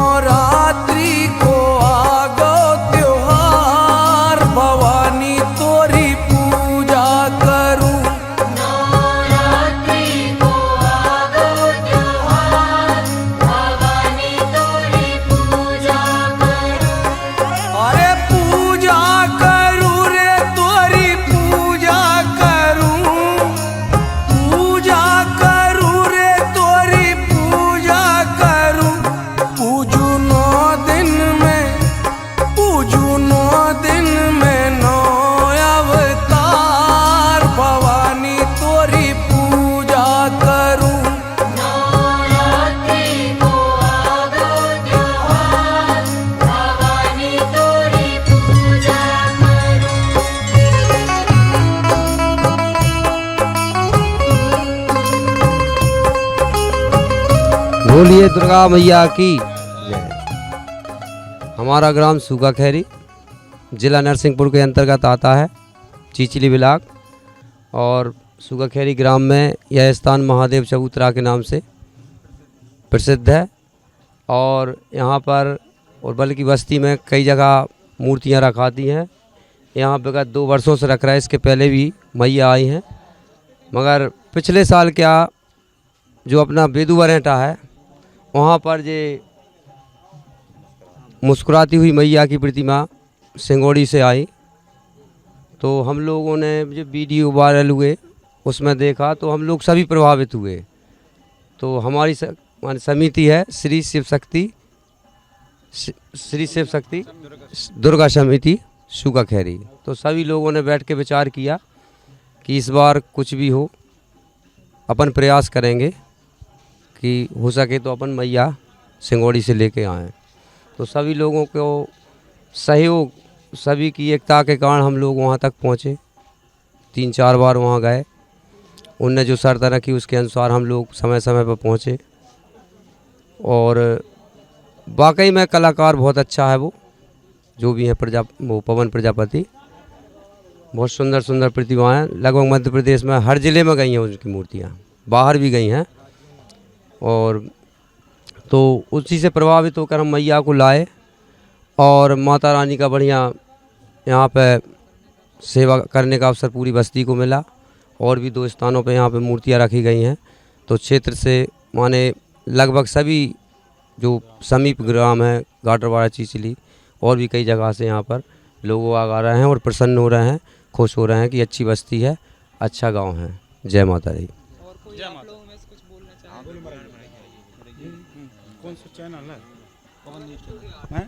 नवरात्रि को आगो त्योहार, भवानी तोरी पूजा करूं। नवरात्रि को आगो त्योहार, भवानी तोरी पूजा करूं। अरे पूजा करूं रे तोरी पूजा करूं, पूजा करूं रे तोरी पूजा करूं। पूजू 9 दिन में, पूजू 9 दिन में 9 अवतार, भवानी तोरी पूजा करूं। नवरात्रि को आगो त्योहार, भवानी तोरी पूजा करूं। बोलिए दुर्गा मैया की जय। हमारा ग्राम सूखा खैरी जिला नरसिंहपुर के अंतर्गत आता है, चिचली ब्लॉक। और सूखा खैरी ग्राम में यह स्थान महादेव चबूतरा के नाम से प्रसिद्ध है। और यहाँ पर और बल्कि बस्ती में कई जगह मूर्तियाँ रखाती हैं। यहाँ विगत 2 वर्षों से रख रहा है, इसके पहले भी मैया आई हैं। मगर पिछले साल क्या जो अपना बेदुआ रहता है वहाँ पर ये मुस्कुराती हुई मैया की प्रतिमा सिंगोड़ी से आई, तो हम लोगों ने जो वीडियो वायरल हुए उसमें देखा तो हम लोग सभी प्रभावित हुए। तो हमारी समिति है श्री शिव शक्ति दुर्गा समिति सूखा खैरी। तो सभी लोगों ने बैठ के विचार किया कि इस बार कुछ भी हो अपन प्रयास करेंगे कि हो सके तो अपन मैया सिंगोड़ी से लेके आएँ। तो सभी लोगों को सहयोग, सभी की एकता के कारण हम लोग वहाँ तक पहुँचे। 3-4 बार वहाँ गए, उनने जो शर्त रखी उसके अनुसार हम लोग समय समय पर पहुँचे। और वाकई में कलाकार बहुत अच्छा है, वो जो भी है वो पवन प्रजापति, बहुत सुंदर सुंदर प्रतिमाएँ लगभग मध्य प्रदेश में हर ज़िले में गई हैं उनकी मूर्तियाँ, बाहर भी गई हैं। और तो उसी से प्रभावित होकर हम मैया को लाए और माता रानी का बढ़िया यहाँ पे सेवा करने का अवसर पूरी बस्ती को मिला। और भी 2 स्थानों पे यहाँ पे मूर्तियाँ रखी गई हैं। तो क्षेत्र से माने लगभग सभी जो समीप ग्राम है, गाटरवाड़ा, चिचली और भी कई जगह से यहाँ पर लोग आ रहे हैं और प्रसन्न हो रहे हैं, खुश हो रहे हैं कि अच्छी बस्ती है, अच्छा गांव है। जय माता दी। कौन सा चैनल है?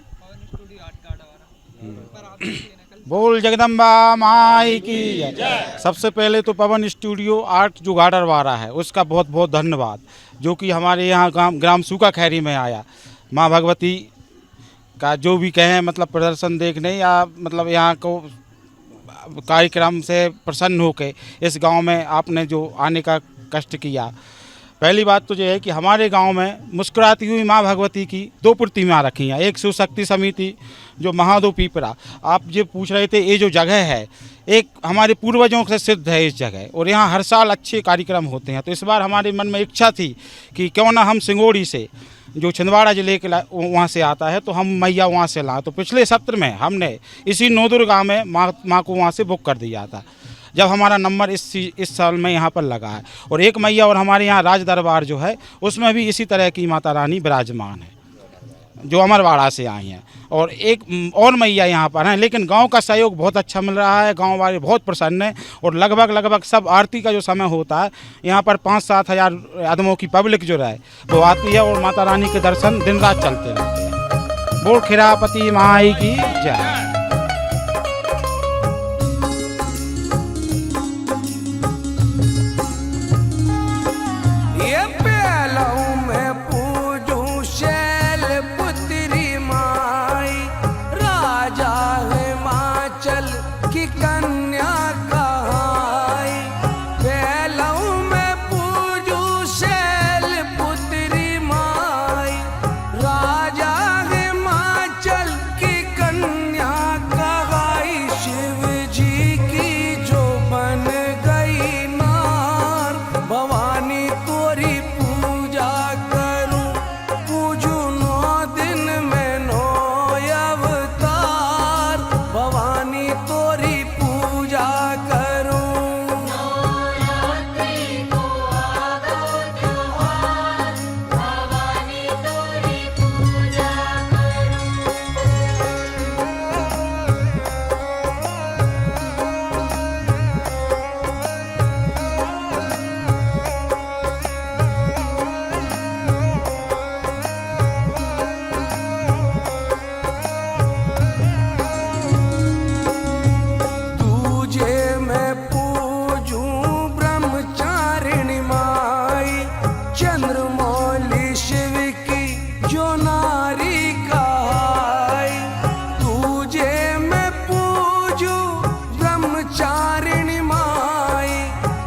बोल जगदम्बा माई की जय। सबसे पहले तो पवन स्टूडियो आर्ट जो गाडरवाड़ा है उसका बहुत बहुत धन्यवाद, जो कि हमारे यहाँ ग्राम सूखा खैरी में आया। माँ भगवती का जो भी कहें मतलब प्रदर्शन देखने या मतलब यहाँ को कार्यक्रम से प्रसन्न होकर इस गांव में आपने जो आने का कष्ट किया। पहली बात तो ये है कि हमारे गांव में मुस्कुराती हुई माँ भगवती की 2 प्रतिमा रखी हैं। एक शिव शक्ति समिति जो महादेव पीपरा, आप ये पूछ रहे थे, ये जो जगह है एक हमारे पूर्वजों से सिद्ध है इस जगह, और यहाँ हर साल अच्छे कार्यक्रम होते हैं। तो इस बार हमारे मन में इच्छा थी कि क्यों ना हम सिंगोड़ी से जो छिंदवाड़ा जिले के वहाँ से आता है तो हम मैया वहाँ से लाएं। तो पिछले सत्र में हमने इसी नौदुर्गा में माँ को वहाँ से बुक कर दिया था, जब हमारा नंबर इस साल में यहाँ पर लगा है। और एक मैया और हमारे यहाँ राज दरबार जो है उसमें भी इसी तरह की माता रानी विराजमान है जो अमरवाड़ा से आई हैं। और एक और मैया यहाँ पर हैं, लेकिन गांव का सहयोग बहुत अच्छा मिल रहा है, गांव वाले बहुत प्रसन्न हैं। और लगभग सब आरती का जो समय होता है यहाँ पर 5-7 हज़ार आदमों की पब्लिक जो है वो आती है और माता रानी के दर्शन दिन रात चलते रहते हैं। बोल खिरापति माई की जय। राजा हिमाचल की कन्या नारी कहाई। तुझे मैं पूजू ब्रह्मचारिणी माई,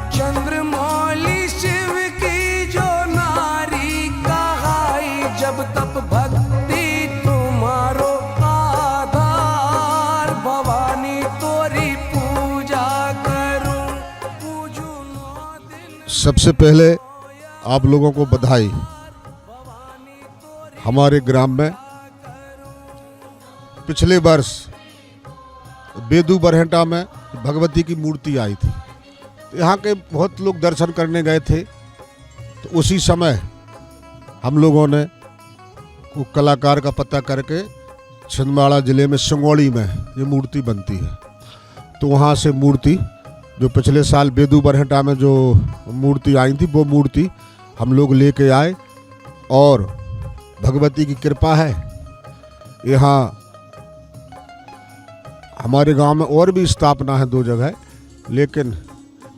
चंद्रमौली शिव की जो नारी कहाई। जब तप भक्ति तुम्हारो आधार, भवानी तोरी पूजा करूं, पूजू 9 दिन। सबसे पहले आप लोगों को बधाई। हमारे ग्राम में पिछले वर्ष बेदू बरहेटा में भगवती की मूर्ति आई थी, तो यहाँ के बहुत लोग दर्शन करने गए थे। तो उसी समय हम लोगों ने वो कलाकार का पता करके छिंदवाड़ा ज़िले में सिंगौड़ी में ये मूर्ति बनती है, तो वहाँ से मूर्ति जो पिछले साल बेदू बरहेटा में जो मूर्ति आई थी वो मूर्ति हम लोग लेके आए। और भगवती की कृपा है, यहाँ हमारे गांव में और भी स्थापना है 2 जगह, लेकिन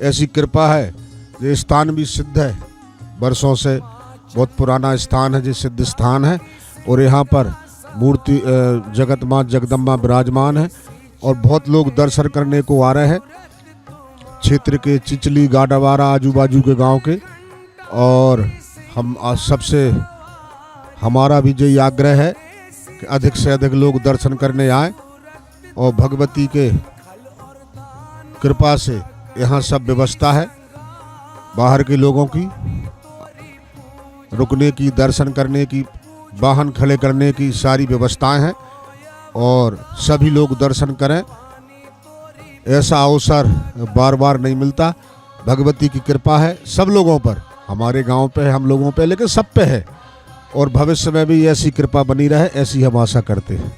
ऐसी कृपा है ये स्थान भी सिद्ध है, वर्षों से बहुत पुराना स्थान है, जो सिद्ध स्थान है। और यहाँ पर मूर्ति जगत माँ जगदम्बा विराजमान है और बहुत लोग दर्शन करने को आ रहे हैं, क्षेत्र के चिचली गाडावारा आजू बाजू के गांव के। और हम सबसे हमारा भी यही आग्रह है कि अधिक से अधिक लोग दर्शन करने आए और भगवती के कृपा से यहाँ सब व्यवस्था है, बाहर के लोगों की रुकने की, दर्शन करने की, वाहन खड़े करने की सारी व्यवस्थाएं हैं और सभी लोग दर्शन करें। ऐसा अवसर बार बार नहीं मिलता। भगवती की कृपा है सब लोगों पर, हमारे गांव पे है, हम लोगों पे, लेकिन सब पे है और भविष्य में भी ऐसी कृपा बनी रहे, ऐसी हम आशा करते हैं।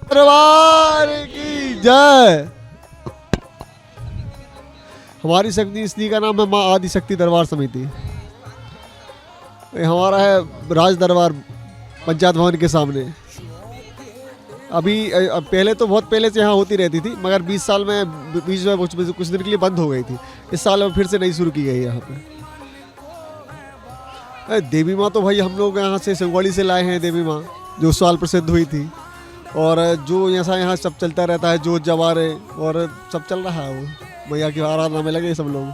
दरबार की जय। हमारी शक्ति स्त्री का नाम है माँ आदि शक्ति दरबार समिति। ये हमारा है राज दरबार पंचायत भवन के सामने। अभी पहले तो बहुत पहले से यहाँ होती रहती थी, मगर 20 साल में बीच में कुछ दिन के लिए बंद हो गई थी। इस साल फिर से नई शुरू की गई है यहाँ पे। देवी माँ तो भाई हम लोग यहाँ से सिंगौड़ी से लाए हैं, देवी माँ जो उस साल प्रसिद्ध हुई थी। और जो यहाँ सब चलता रहता है, जोत जवारे और सब चल रहा है, वो मैया की आराधना में लगे सब लोग।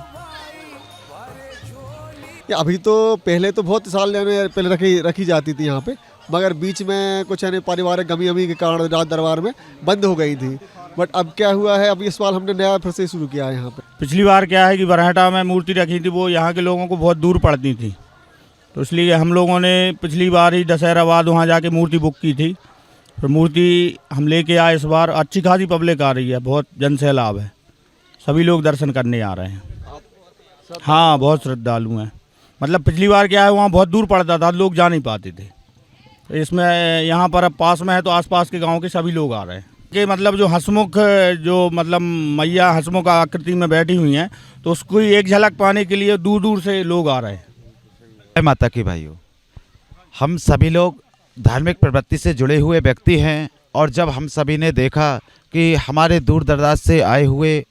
अभी तो पहले तो बहुत साल पहले रखी जाती थी यहाँ पे, मगर बीच में कुछ यानी पारिवारिक गमी के कारण राज दरबार में बंद हो गई थी। बट अब क्या हुआ है, अब इस बार हमने नया फिर से शुरू किया है यहाँ पे। पिछली बार क्या है कि बरहेटा में मूर्ति रखी थी, वो यहाँ के लोगों को बहुत दूर पड़ती थी, तो इसलिए हम लोगों ने पिछली बार ही दशहरा बाद वहाँ जाके मूर्ति बुक की थी। फिर मूर्ति हम लेके आए। इस बार अच्छी खासी पब्लिक आ रही है, बहुत जन सैलाब है, सभी लोग दर्शन करने आ रहे हैं। हाँ, बहुत श्रद्धालु हैं। मतलब पिछली बार क्या है, वहाँ बहुत दूर पड़ता था, लोग जा नहीं पाते थे। इसमें यहाँ पर अब पास में है तो आसपास के गांव के सभी लोग आ रहे हैं कि मतलब जो हंसमुख, जो मतलब मैया हंसमुख आकृति में बैठी हुई हैं, तो उसको एक झलक पाने के लिए दूर दूर से लोग आ रहे हैं। जय माता की भाइयों, हम सभी लोग धार्मिक प्रवृत्ति से जुड़े हुए व्यक्ति हैं और जब हम सभी ने देखा कि हमारे दूर दराज से आए हुए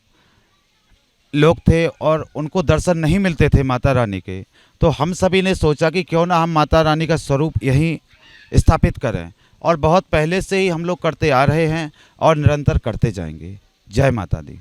लोग थे और उनको दर्शन नहीं मिलते थे माता रानी के, तो हम सभी ने सोचा कि क्यों ना हम माता रानी का स्वरूप यहीं स्थापित करें। और बहुत पहले से ही हम लोग करते आ रहे हैं और निरंतर करते जाएंगे। जय माता दी।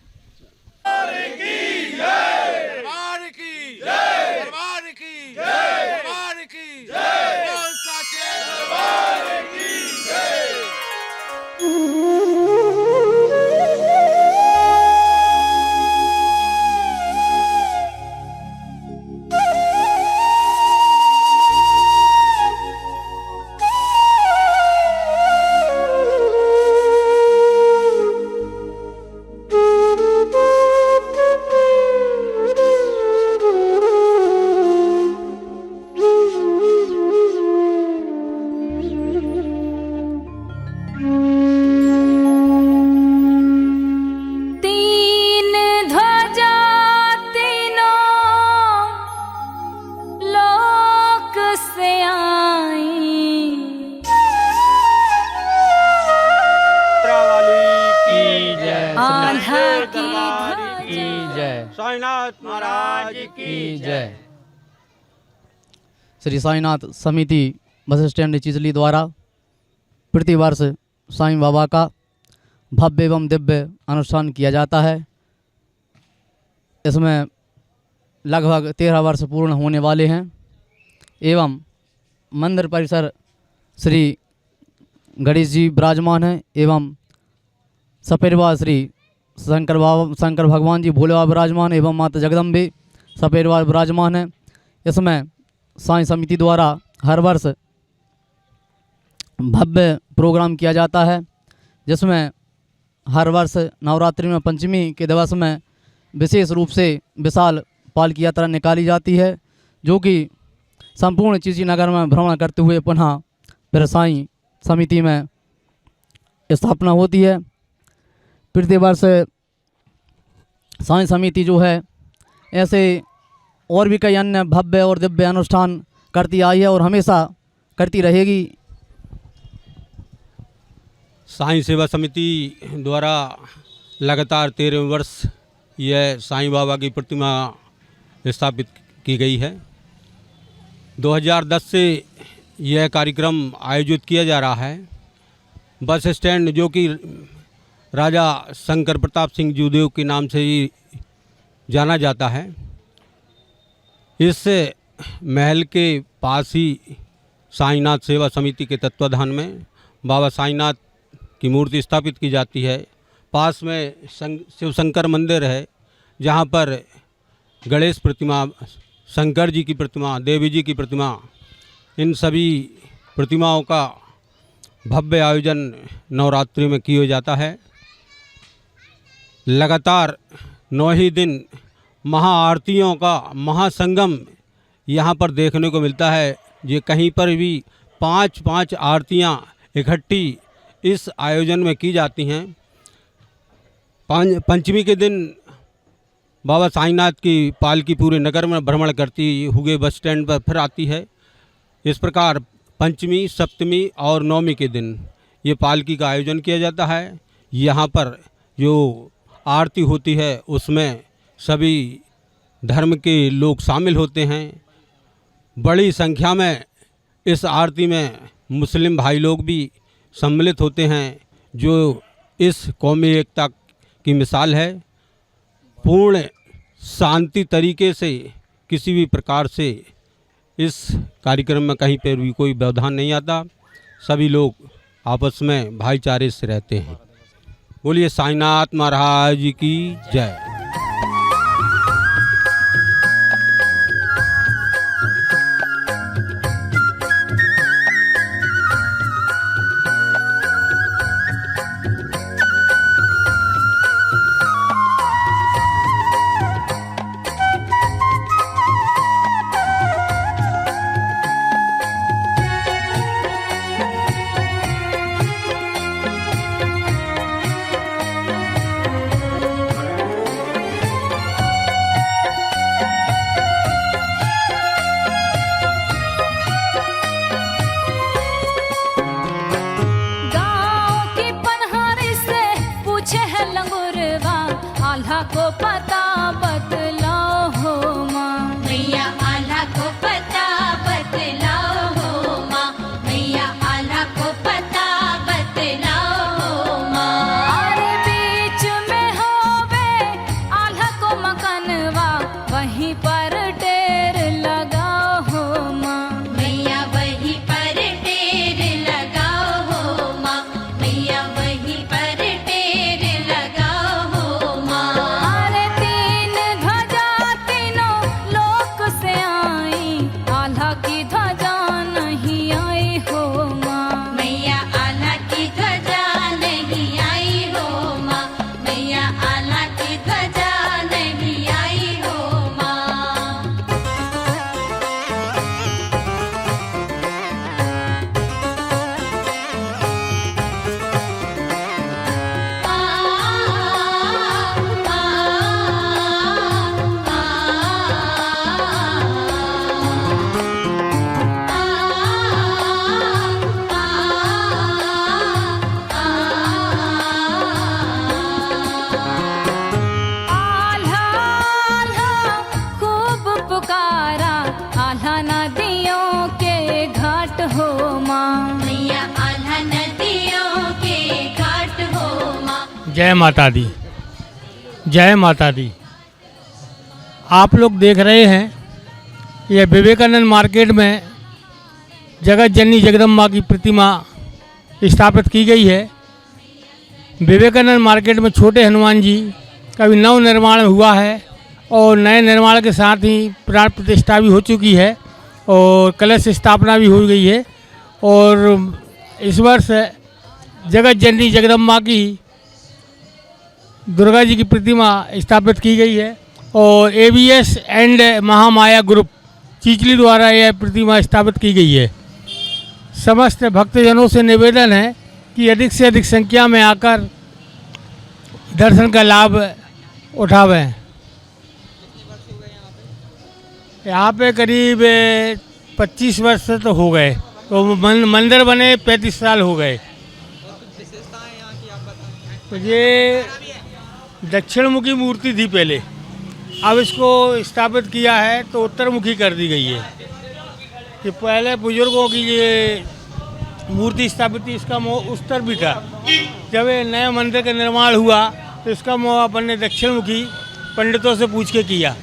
साईनाथ महाराज की जय। श्री साईनाथ समिति बस स्टैंड चिचली द्वारा प्रतिवर्ष साईं बाबा का भव्य एवं दिव्य अनुष्ठान किया जाता है। इसमें लगभग 13 वर्ष पूर्ण होने वाले हैं एवं मंदिर परिसर श्री गणेश जी विराजमान हैं एवं सपेरवा श्री शंकर भगवान जी भोले बाबा विराजमान एवं माता जगदम्बे सपेरवा विराजमान है। इसमें साईं समिति द्वारा हर वर्ष भव्य प्रोग्राम किया जाता है, जिसमें हर वर्ष नवरात्रि में पंचमी के दिवस में विशेष रूप से विशाल पालकी यात्रा निकाली जाती है, जो कि संपूर्ण चिची नगर में भ्रमण करते हुए पुनः फिर साईं समिति में स्थापना होती है। प्रतिवर्ष साईं समिति जो है ऐसे और भी कई अन्य भव्य और दिव्य अनुष्ठान करती आई है और हमेशा करती रहेगी। साईं सेवा समिति द्वारा लगातार 13वें वर्ष यह साईं बाबा की प्रतिमा स्थापित की गई है। 2010 से यह कार्यक्रम आयोजित किया जा रहा है। बस स्टैंड जो कि राजा शंकर प्रताप सिंह जूदेव के नाम से ही जाना जाता है, इस महल के पास ही साईनाथ सेवा समिति के तत्वाधान में बाबा साईनाथ की मूर्ति स्थापित की जाती है। पास में शिव शंकर मंदिर है, जहाँ पर गणेश प्रतिमा, शंकर जी की प्रतिमा, देवी जी की प्रतिमा, इन सभी प्रतिमाओं का भव्य आयोजन नवरात्रि में किया जाता है। लगातार 9 ही दिन महाआरतियों का महासंगम यहाँ पर देखने को मिलता है। ये कहीं पर भी 5-5 आरतियाँ इकट्ठी इस आयोजन में की जाती हैं। पंचमी के दिन बाबा साईनाथ की पालकी पूरे नगर में भ्रमण करती हुए बस स्टैंड पर फिर आती है। इस प्रकार पंचमी, सप्तमी और नवमी के दिन ये पालकी का आयोजन किया जाता है। यहाँ पर जो आरती होती है उसमें सभी धर्म के लोग शामिल होते हैं। बड़ी संख्या में इस आरती में मुस्लिम भाई लोग भी सम्मिलित होते हैं, जो इस कौमी एकता की मिसाल है। पूर्ण शांति तरीके से किसी भी प्रकार से इस कार्यक्रम में कहीं पर भी कोई व्यवधान नहीं आता। सभी लोग आपस में भाईचारे से रहते हैं। बोलिए साईनाथ महाराज की जय। को पता बतलाओ हो माँ, मैया आल्हा को पता बतलाओ हो माँ, मैया आल्हा को पता बतलाओ हो माँ। अरे बीच में होवे आल्हा को मकानवा, वहीं पर टेर लगाओ हो माँ, मैया वहीं पर टेर लगाओ हो माँ, मैया वहीं पर टेर लगाओ हो माँ। अरे माँ, मैया आल्हा नदियों के घाट हो माँ। जय माता दी, जय माता दी। आप लोग देख रहे हैं यह विवेकानंद मार्केट में जगत जननी जगदम्बा की प्रतिमा स्थापित की गई है। विवेकानंद मार्केट में छोटे हनुमान जी का भी नव निर्माण हुआ है और नए निर्माण के साथ ही प्राण प्रतिष्ठा भी हो चुकी है और कलश स्थापना भी हो गई है। और इस वर्ष जगत जननी जगदम्बा की दुर्गा जी की प्रतिमा स्थापित की गई है और ABS and Mahamaya group Chichli द्वारा यह प्रतिमा स्थापित की गई है। समस्त भक्तजनों से निवेदन है कि अधिक से अधिक संख्या में आकर दर्शन का लाभ उठावें। यहाँ पे करीब 25 वर्ष से तो हो गए, तो मंदिर बने 35 साल हो गए। तो ये दक्षिण मुखी मूर्ति थी पहले, अब इसको स्थापित किया है तो उत्तर मुखी कर दी गई है। कि पहले बुजुर्गों की ये मूर्ति स्थापित थी, इसका मोह उत्तर भी था। जब ये नए मंदिर का निर्माण हुआ तो इसका मोह अपन ने दक्षिण मुखी पंडितों से पूछ के किया।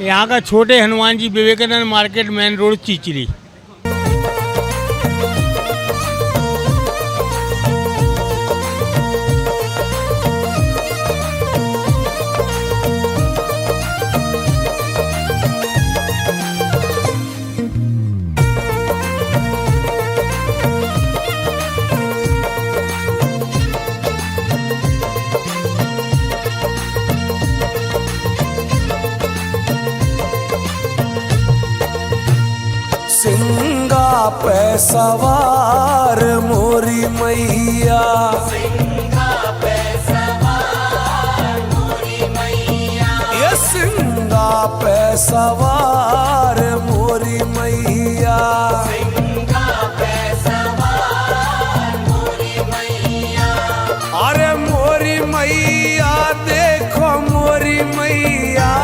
यहाँ का छोटे Hanuman ji Vivekanand market main road Chichli. सिंगा पे सवार मोरी मैया, सिंगा पे सवार मोरी मैया, ये सिंगा पे सवार मोरी मैया, सिंगा पे सवार मोरी मैया। अरे मोरी मैया देखो मोरी मैया,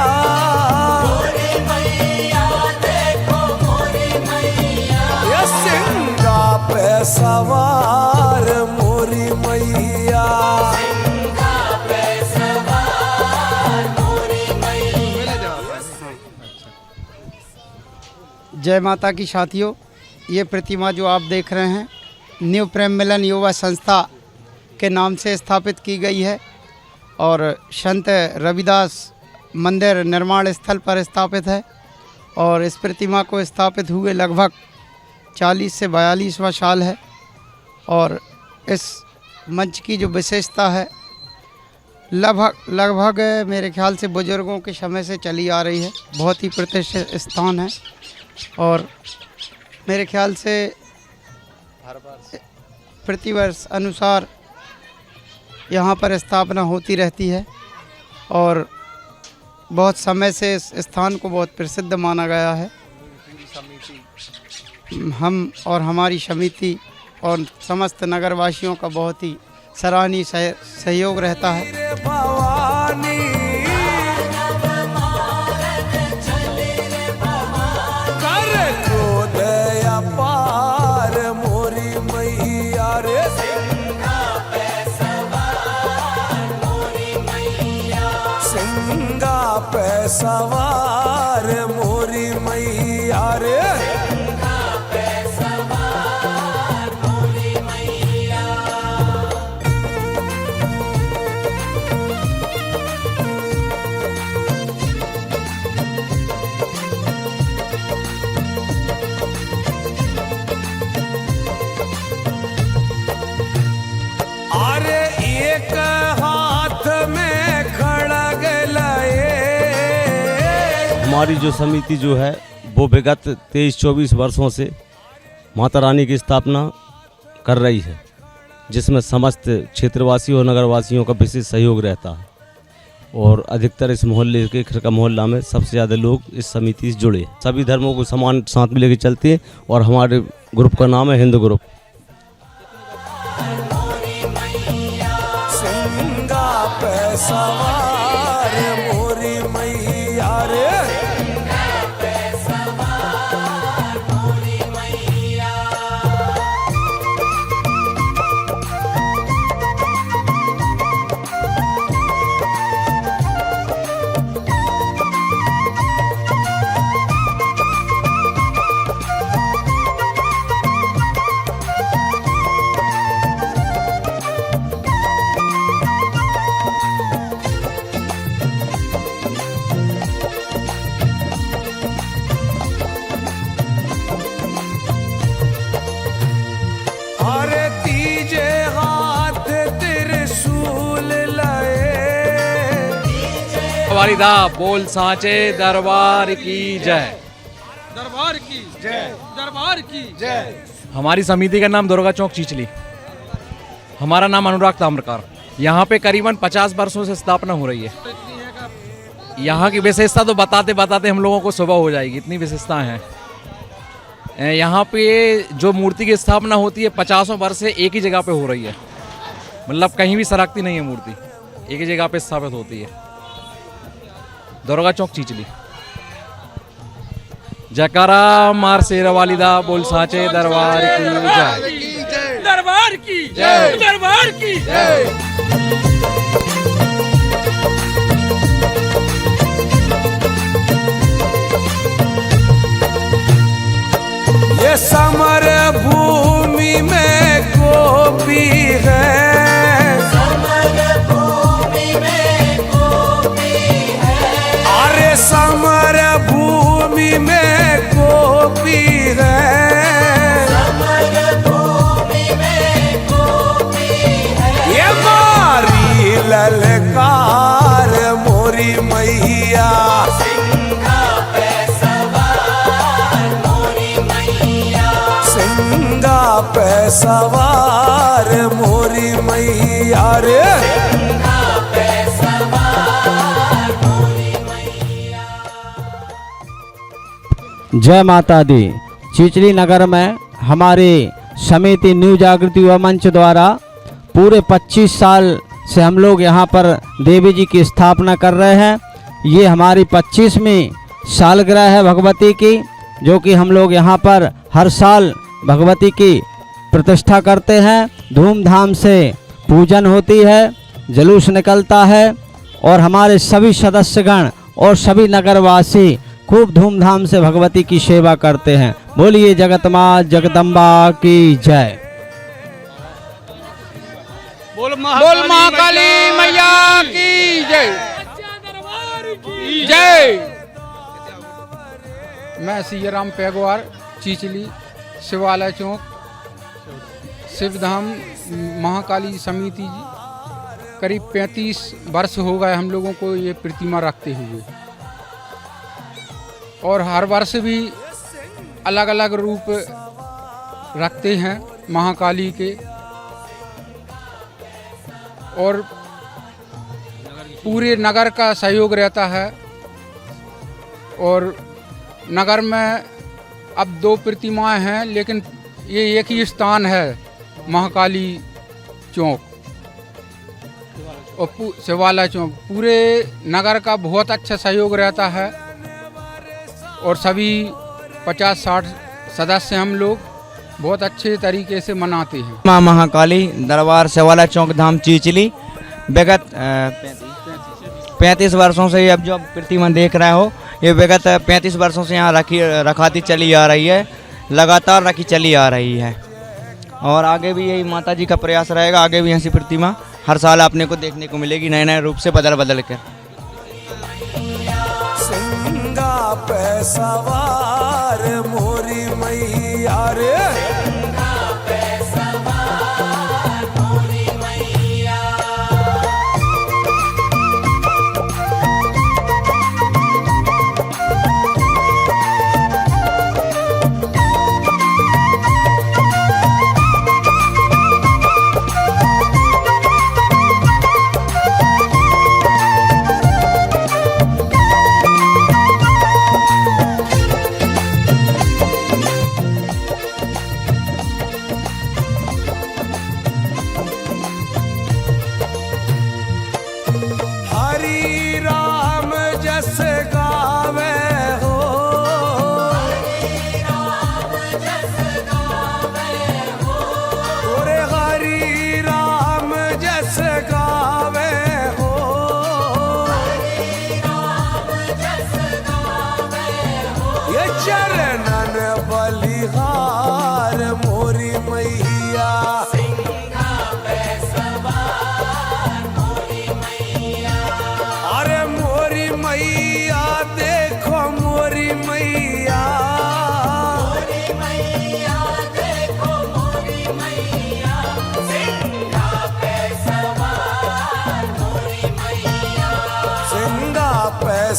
पे सवार मोरी मैया, सिंगा पे सवार मोरी मैया। जय माता की साथियों, ये प्रतिमा जो आप देख रहे हैं न्यू प्रेम मिलन युवा संस्था के नाम से स्थापित की गई है और संत रविदास मंदिर निर्माण स्थल पर स्थापित है। और इस प्रतिमा को स्थापित हुए लगभग 40 से 42वां साल है। और इस मंच की जो विशेषता है लगभग मेरे ख्याल से बुजुर्गों के समय से चली आ रही है। बहुत ही प्रतिष्ठित स्थान है और मेरे ख्याल से प्रतिवर्ष अनुसार यहाँ पर स्थापना होती रहती है और बहुत समय से इस स्थान को बहुत प्रसिद्ध माना गया है। हम और हमारी समिति और समस्त नगरवासियों का बहुत ही सराहनीय सहयोग रहता है। भवानी कर क्रोध अपार मोरी मैया, रे सिंगा पे सवार मोरी मैया, सिंगा पे सवार मोरी मैया, रे एक हाथ में खड़ग लाए। हमारी जो समिति जो है वो विगत 23-24 वर्षों से माता रानी की स्थापना कर रही है, जिसमें समस्त क्षेत्रवासियों और नगरवासियों का विशेष सहयोग रहता है और अधिकतर इस मोहल्ले के खिरका मोहल्ला में सबसे ज़्यादा लोग इस समिति से जुड़े हैं। सभी धर्मों को समान साथ में लेकर चलते हैं और हमारे ग्रुप का नाम है हिंदू ग्रुप। सवार मोरी मैया, रे वालिदा बोल सांचे दरबार की जय। दरबार की जय, दरबार की जय। हमारी समिति का नाम दुर्गा चौक चीचली, हमारा नाम अनुराग ताम्रकार। यहाँ पे करीबन 50 वर्षों से स्थापना हो रही है। यहाँ की विशेषता तो बताते बताते हम लोगों को सुबह हो जाएगी, इतनी विशेषताएं हैं। यहाँ पे जो मूर्ति की स्थापना होती है 50 वर्ष से एक ही जगह पे हो रही है, मतलब कहीं भी सरकती नहीं है मूर्ति, एक ही जगह पे स्थापित होती है। दुर्गा चौक चीचली। जयकारा मार शेर वालिदा बोल सांचे दरबार की जय। दरबार की जय, दरबार की जय। ये समर भूमि में गोपी है, समर भूमि में गोपी है। अरे समर भूमि में गोपी है, समर भूमि में गोपी है। ये मारी ललकार मोरी मैया, सिंगा पे सवार मोरी मैया, सिंगा पे सवार मोरी मैया रे, सिंगा पे सवार मोरी मैया। जय माता दी। चीचली नगर में हमारे समिति न्यू जागृति युवा मंच द्वारा पूरे 25 साल से हम लोग यहाँ पर देवी जी की स्थापना कर रहे हैं। ये हमारी 25वीं सालगिरह है भगवती की, जो कि हम लोग यहाँ पर हर साल भगवती की प्रतिष्ठा करते हैं। धूमधाम से पूजन होती है, जुलूस निकलता है और हमारे सभी सदस्यगण और सभी नगरवासी खूब धूमधाम से भगवती की सेवा करते हैं। बोलिए जगत माँ जगदम्बा की जय। बोल महाकाली मैया की जय, जय। मैं सियाराम पैगवार, चीचली शिवालय चौक, शिवधाम महाकाली समिति जी। करीब 35 वर्ष हो गए हम लोगों को ये प्रतिमा रखते हुए, और हर वर्ष भी अलग अलग रूप रखते हैं महाकाली के, और पूरे नगर का सहयोग रहता है। और नगर में अब 2 प्रतिमाएं हैं, लेकिन ये एक ही स्थान है महाकाली चौक और शिवालय चौक। पूरे नगर का बहुत अच्छा सहयोग रहता है और सभी 50-60 सदस्य हम लोग बहुत अच्छे तरीके से मनाते हैं। माँ महाकाली दरबार शिवालय चौक धाम चीचली विगत 35 वर्षों से, अब जो प्रतिमा देख रहे हो ये विगत 35 वर्षों से यहाँ रखाती चली आ रही है, लगातार रखी चली आ रही है। और आगे भी यही माता जी का प्रयास रहेगा, आगे भी ऐसी प्रतिमा हर साल आपने को देखने को मिलेगी, नए नए रूप से बदल बदल कर। सिंगा पे सवार मोरी मैया रे, सिंगा पे सवार मोरी मैया।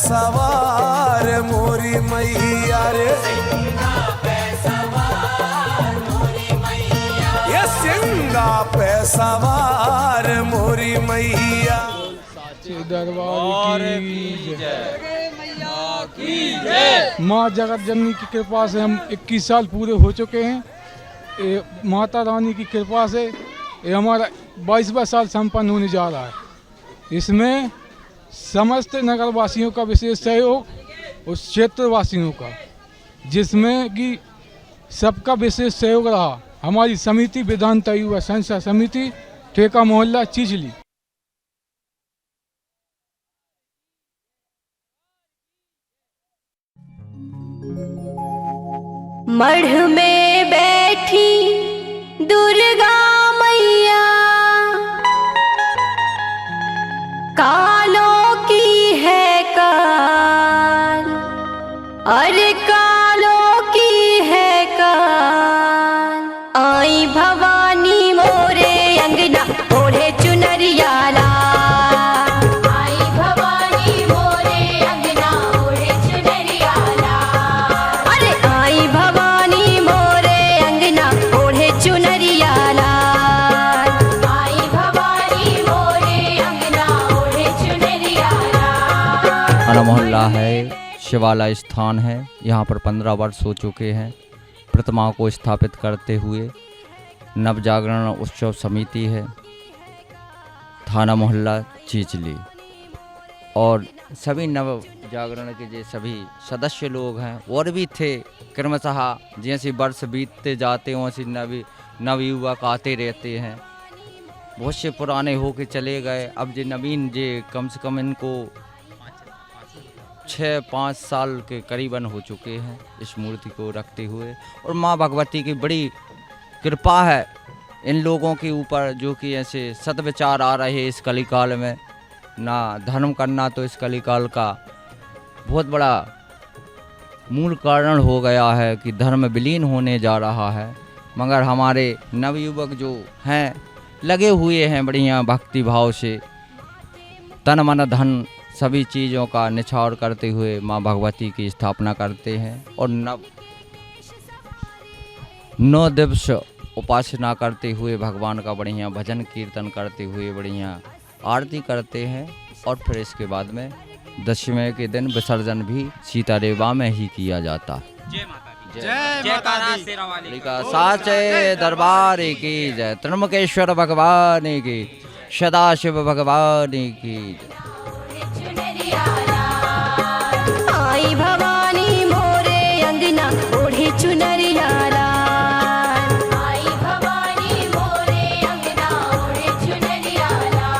सवार मोरी मैया रे, ये सिंगा पे सवार मोरी मैया। दरबार की जय। माँ जगत जननी की कृपा से हम 21 साल पूरे हो चुके हैं। माता रानी की कृपा से ये हमारा 22वां साल संपन्न होने जा रहा है। इसमें समस्त नगरवासियों का विशेष सहयोग, उस क्षेत्रवासियों का, जिसमें कि सबका विशेष सहयोग रहा। हमारी समिति वेदांता युवा संस्था समिति ठेका मोहल्ला चिचली। मढ़ में बैठी दुर्गा मैया, कालों की है काल, अरे कालों की है काल। आई भवानी मोरे अंगना ओढ़े चुनरिया लाल, आई भवानी मोरे अंगना ओढ़े चुनरिया लाल, अरे आई भवानी मोरे अंगना ओढ़े चुनरिया लाल, आई भवानी मोरे अंगना ओढ़े चुनरिया लाल। थाना मोहल्ला है, शिवालय स्थान है। यहाँ पर 15 वर्ष हो चुके हैं प्रतिमा को स्थापित करते हुए। नव जागरण उत्सव समिति है, थाना मोहल्ला चिचली, और सभी नव जागरण के जो सभी सदस्य लोग हैं और भी थे। क्रमशः जैसे वर्ष बीतते जाते हैं वैसे नवयुवक आते रहते हैं। बहुत से पुराने होके चले गए, अब जो नवीन जे कम से कम इनको 6-5 साल के करीबन हो चुके हैं इस मूर्ति को रखते हुए। और माँ भगवती की बड़ी कृपा है इन लोगों के ऊपर, जो कि ऐसे सद्विचार आ रहे हैं इस कलिकाल में। ना धर्म करना तो इस कलिकाल का बहुत बड़ा मूल कारण हो गया है कि धर्म विलीन होने जा रहा है, मगर हमारे नवयुवक जो हैं लगे हुए हैं बढ़िया भक्ति भाव से, तन मन धन सभी चीज़ों का निछावर करते हुए माँ भगवती की स्थापना करते हैं। और 9 दिवस उपासना करते हुए भगवान का बढ़िया भजन कीर्तन करते हुए बढ़िया आरती करते हैं। और फिर इसके बाद में दशमी के दिन विसर्जन भी सीतारेवा में ही किया जाता है। जय माता दी। जय माता दी का साचे दरबार की जय। त्र्यंबकेश्वर भगवान की, सदाशिव भगवान की जय। आई भवानी मोरे अंगना ओढ़े चुनरिया लाल, आई भवानी मोरे अंगना ओढ़े चुनरिया लाल।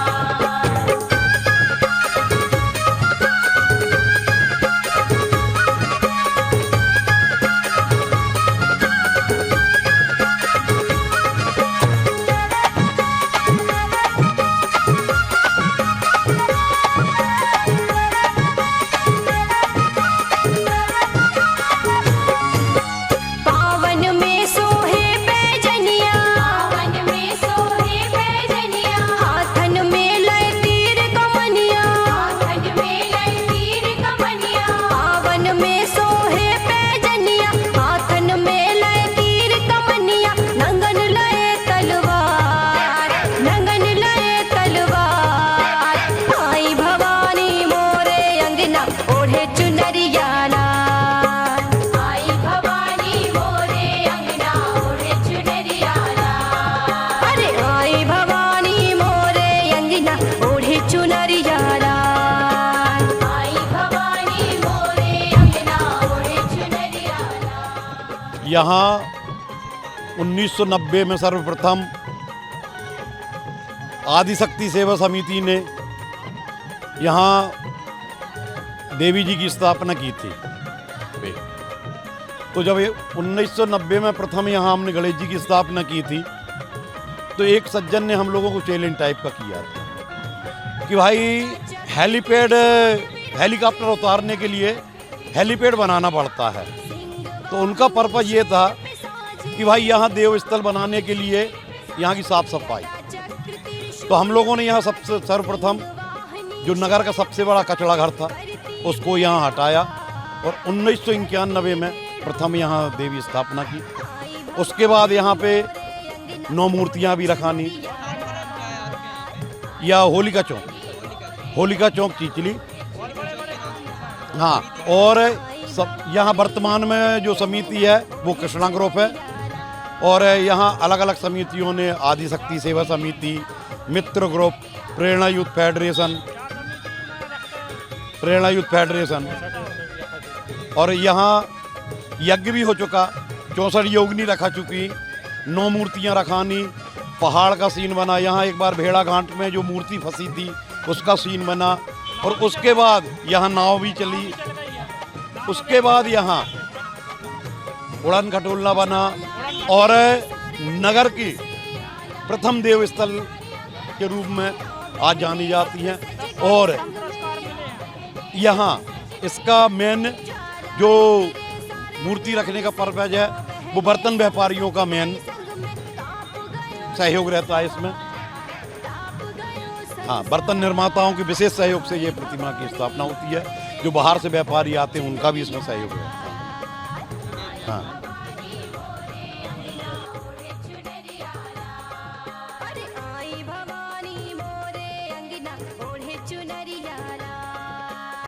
यहाँ 1990 में सर्वप्रथम आदिशक्ति सेवा समिति ने यहाँ देवी जी की स्थापना की थी। तो जब 1990 में प्रथम यहाँ हमने गणेश जी की स्थापना की थी, तो एक सज्जन ने हम लोगों को चैलेंज टाइप का किया था कि भाई हेलीपैड, हेलीकॉप्टर उतारने के लिए हेलीपैड बनाना पड़ता है। तो उनका पर्पज ये था कि भाई यहाँ देवस्थल बनाने के लिए यहाँ की साफ सफाई। तो हम लोगों ने यहाँ सबसे सर्वप्रथम जो नगर का सबसे बड़ा कचरा घर था उसको यहाँ हटाया और 1991 में प्रथम यहाँ देवी स्थापना की। उसके बाद यहाँ पे 9 मूर्तियाँ भी रखानी। या होलिका चौक चीचली। हाँ, और सब यहाँ वर्तमान में जो समिति है वो कृष्णा ग्रुप है, और यहाँ अलग अलग समितियों ने आदिशक्ति सेवा समिति, मित्र ग्रुप, प्रेरणा यूथ फेडरेशन, और यहाँ यज्ञ भी हो चुका, 64 योगिनी रखा चुकी, 9 मूर्तियाँ रखानी, पहाड़ का सीन बना। यहाँ एक बार भेड़ा घाट में जो मूर्ति फंसी थी उसका सीन बना, और उसके बाद यहाँ नाव भी चली। उसके बाद यहाँ उड़न खटोलना बना, और नगर की प्रथम देव स्थल के रूप में आज जानी जाती है। और यहाँ इसका मेन जो मूर्ति रखने का पर्पज है वो बर्तन व्यापारियों का मेन सहयोग रहता है इसमें। हाँ, बर्तन निर्माताओं के विशेष सहयोग से ये प्रतिमा की स्थापना होती है। जो बाहर से व्यापारी आते हैं उनका भी इसमें सहयोग रहता है। हाँ।